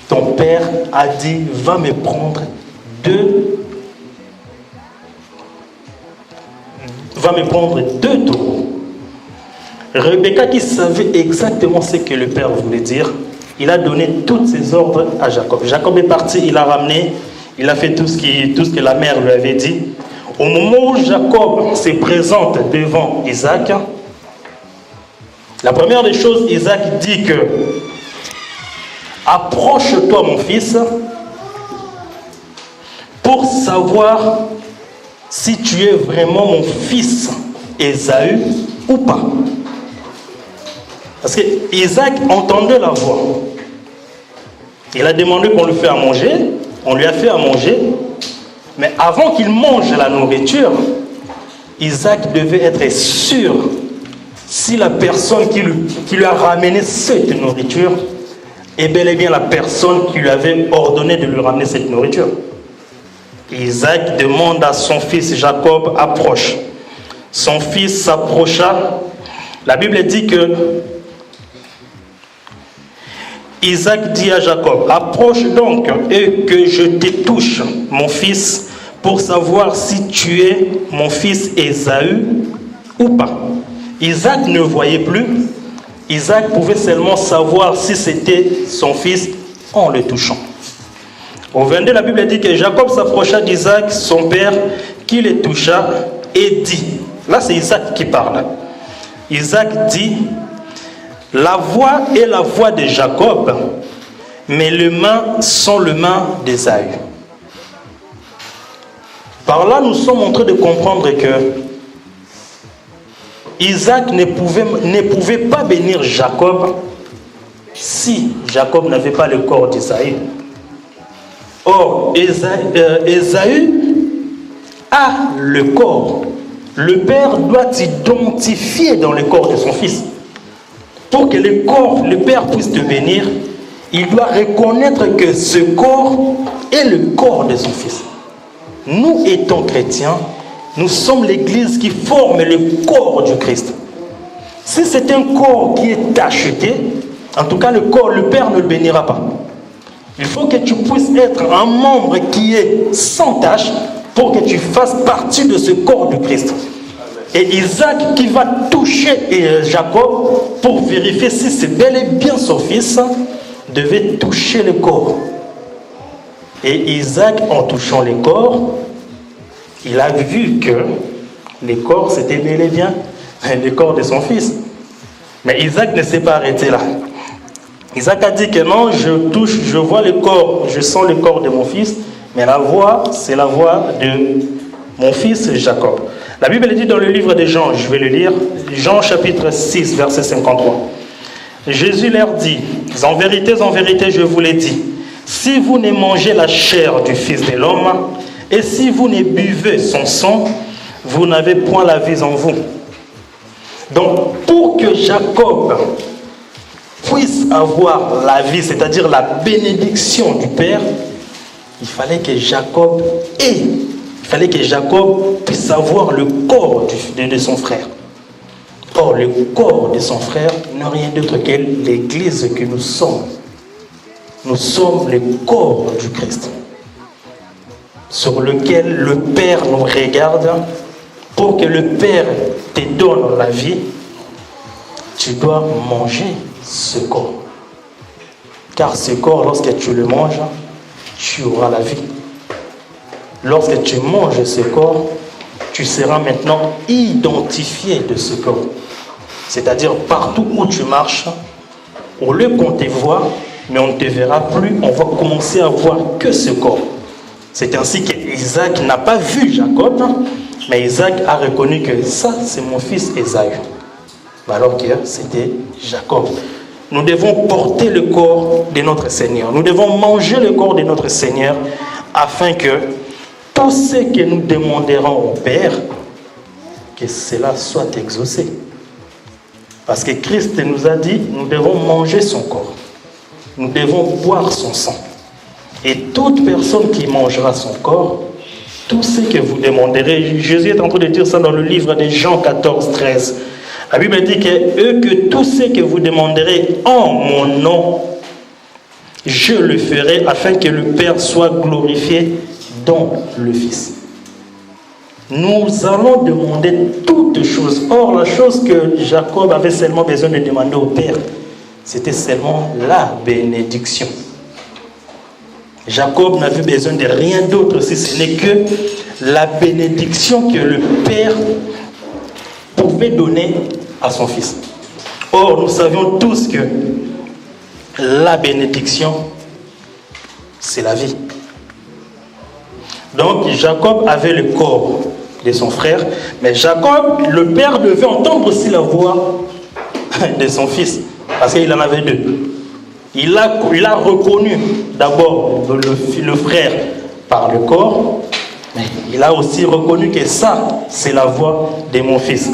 ton père a dit va me prendre deux taureaux. Rebecca, qui savait exactement ce que le père voulait dire, il a donné tous ses ordres à Jacob. Jacob est parti, il a ramené, il a fait tout ce que la mère lui avait dit. Au moment où Jacob se présente devant Isaac, la première des choses, Isaac dit que approche-toi mon fils pour savoir si tu es vraiment mon fils Ésaü ou pas. Parce que Isaac entendait la voix. Il a demandé qu'on lui fasse à manger. On lui a fait à manger. Mais avant qu'il mange la nourriture, Isaac devait être sûr si la personne qui lui a ramené cette nourriture est bel et bien la personne qui lui avait ordonné de lui ramener cette nourriture. Isaac demande à son fils Jacob, approche. Son fils s'approcha. La Bible dit que Isaac dit à Jacob, approche donc et que je te touche, mon fils, pour savoir si tu es mon fils Ésaü ou pas. Isaac ne voyait plus. Isaac pouvait seulement savoir si c'était son fils en le touchant. Au 22, la Bible dit que Jacob s'approcha d'Isaac, son père, qui le toucha et dit, là c'est Isaac qui parle. Isaac dit, la voix est la voix de Jacob, mais les mains sont les mains d'Ésaü. Par là, nous sommes en train de comprendre que Isaac ne pouvait pas bénir Jacob si Jacob n'avait pas le corps d'Ésaü. Or, Ésaü a le corps. Le père doit s'identifier dans le corps de son fils. Pour que le père puisse te bénir, il doit reconnaître que ce corps est le corps de son fils. Nous étant chrétiens, nous sommes l'église qui forme le corps du Christ. Si c'est un corps qui est tacheté, en tout cas le père ne le bénira pas. Il faut que tu puisses être un membre qui est sans tache pour que tu fasses partie de ce corps du Christ. Et Isaac qui va toucher Jacob pour vérifier si c'est bel et bien son fils, devait toucher le corps. Et Isaac, en touchant le corps, il a vu que le corps c'était bel et bien le corps de son fils. Mais Isaac ne s'est pas arrêté là. Isaac a dit que non, je touche, je vois le corps, je sens le corps de mon fils, mais la voix, c'est la voix de mon fils Jacob. La Bible dit dans le livre de Jean, je vais le lire, Jean chapitre 6, verset 53. Jésus leur dit, en vérité, je vous l'ai dit, si vous ne mangez la chair du Fils de l'homme, et si vous ne buvez son sang, vous n'avez point la vie en vous. Donc, pour que Jacob puisse avoir la vie, c'est-à-dire la bénédiction du Père, il fallait que Jacob puisse avoir le corps de son frère. Or, le corps de son frère n'est rien d'autre que l'Église que nous sommes. Nous sommes le corps du Christ, sur lequel le Père nous regarde. Pour que le Père te donne la vie, tu dois manger ce corps. Car ce corps, lorsque tu le manges, tu auras la vie. Lorsque tu manges ce corps, tu seras maintenant identifié de ce corps. C'est-à-dire partout où tu marches, au lieu qu'on te voit, mais on ne te verra plus, on va commencer à voir que ce corps. C'est ainsi qu'Isaac n'a pas vu Jacob, mais Isaac a reconnu que ça, c'est mon fils Ésaü. Alors que c'était Jacob. Nous devons porter le corps de notre Seigneur. Nous devons manger le corps de notre Seigneur afin que tout ce que nous demanderons au Père, que cela soit exaucé. Parce que Christ nous a dit, nous devons manger son corps. Nous devons boire son sang. Et toute personne qui mangera son corps, tout ce que vous demanderez, Jésus est en train de dire ça dans le livre de Jean 14, 13. La Bible dit que tout ce que vous demanderez en mon nom, je le ferai afin que le Père soit glorifié dans le Fils. Nous allons demander toutes choses. Or, la chose que Jacob avait seulement besoin de demander au Père, c'était seulement la bénédiction. Jacob n'avait besoin de rien d'autre si ce n'est que la bénédiction que le Père pouvait donner à son fils. Or, nous savions tous que la bénédiction, c'est la vie. Donc, Jacob avait le corps de son frère, mais Jacob, le père, devait entendre aussi la voix de son fils, parce qu'il en avait deux. Il a reconnu d'abord le frère par le corps, mais il a aussi reconnu que ça, c'est la voix de mon fils.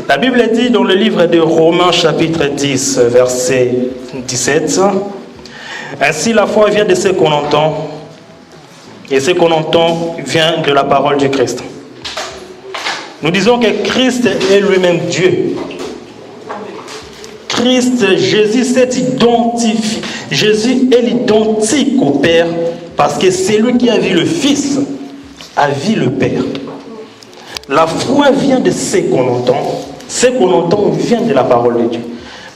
La Bible dit dans le livre de Romains chapitre 10, verset 17, « Ainsi la foi vient de ce qu'on entend, et ce qu'on entend vient de la parole du Christ. » Nous disons que Christ est lui-même Dieu. Christ, Jésus s'est identifié. Jésus est l'identique au Père parce que c'est lui qui a vu le Fils, a vu le Père. La foi vient de ce qu'on entend. Ce qu'on entend vient de la parole de Dieu.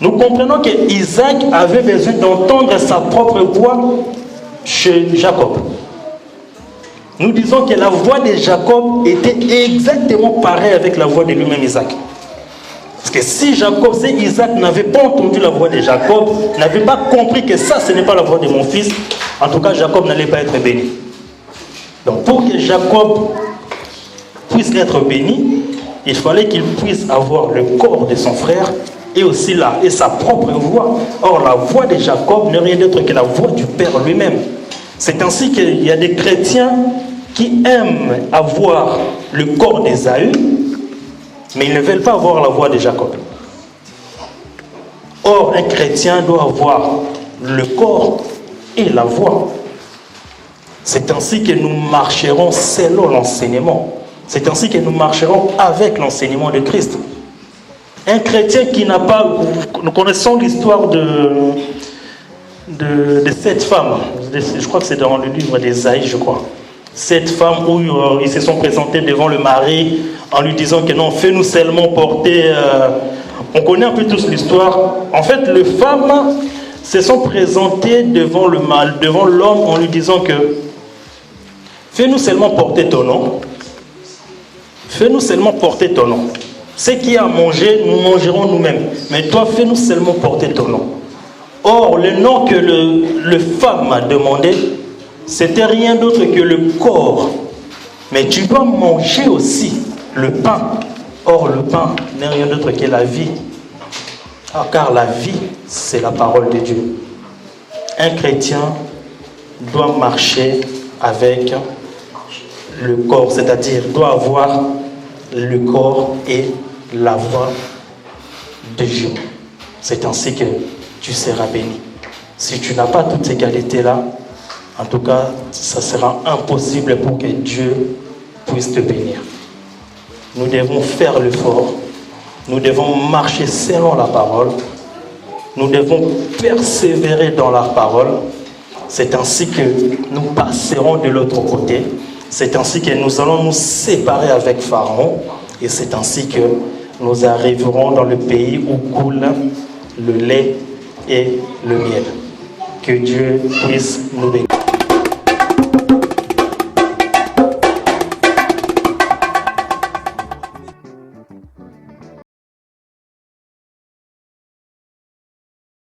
Nous comprenons que Isaac avait besoin d'entendre sa propre voix chez Jacob. Nous disons que la voix de Jacob était exactement pareille avec la voix de lui-même Isaac. Parce que si Isaac n'avait pas entendu la voix de Jacob, n'avait pas compris que ça, ce n'est pas la voix de mon fils, en tout cas, Jacob n'allait pas être béni. Donc, pour que Jacob puisse être béni, il fallait qu'il puisse avoir le corps de son frère et aussi et sa propre voix. Or, la voix de Jacob n'est rien d'autre que la voix du Père lui-même. C'est ainsi qu'il y a des chrétiens qui aiment avoir le corps d'Ésaü, mais ils ne veulent pas avoir la voix de Jacob. Or, un chrétien doit avoir le corps et la voix. C'est ainsi que nous marcherons selon l'enseignement. C'est ainsi que nous marcherons avec l'enseignement de Christ. Un chrétien qui n'a pas... Nous connaissons l'histoire de cette femme. Je crois que c'est dans le livre d'Ésaïe, je crois. Cette femme où ils se sont présentés devant le mari en lui disant que non, fais-nous seulement porter... On connaît un peu tous l'histoire. En fait, les femmes se sont présentées devant le mâle, devant l'homme en lui disant que fais-nous seulement porter ton nom. Fais-nous seulement porter ton nom. Ce qu'il y a à manger, nous mangerons nous-mêmes. Mais toi, fais-nous seulement porter ton nom. Or, le nom que le femme a demandé, c'était rien d'autre que le corps. Mais tu dois manger aussi le pain. Or, le pain n'est rien d'autre que la vie. Car la vie, c'est la parole de Dieu. Un chrétien doit marcher avec le corps, c'est-à-dire doit avoir le corps et la voix de Dieu. C'est ainsi que tu seras béni. Si tu n'as pas toutes ces qualités-là, en tout cas, ça sera impossible pour que Dieu puisse te bénir. Nous devons faire l'effort. Nous devons marcher selon la parole. Nous devons persévérer dans la parole. C'est ainsi que nous passerons de l'autre côté. C'est ainsi que nous allons nous séparer avec Pharaon. Et c'est ainsi que nous arriverons dans le pays où coule le lait et le miel. Que Dieu puisse nous bénir.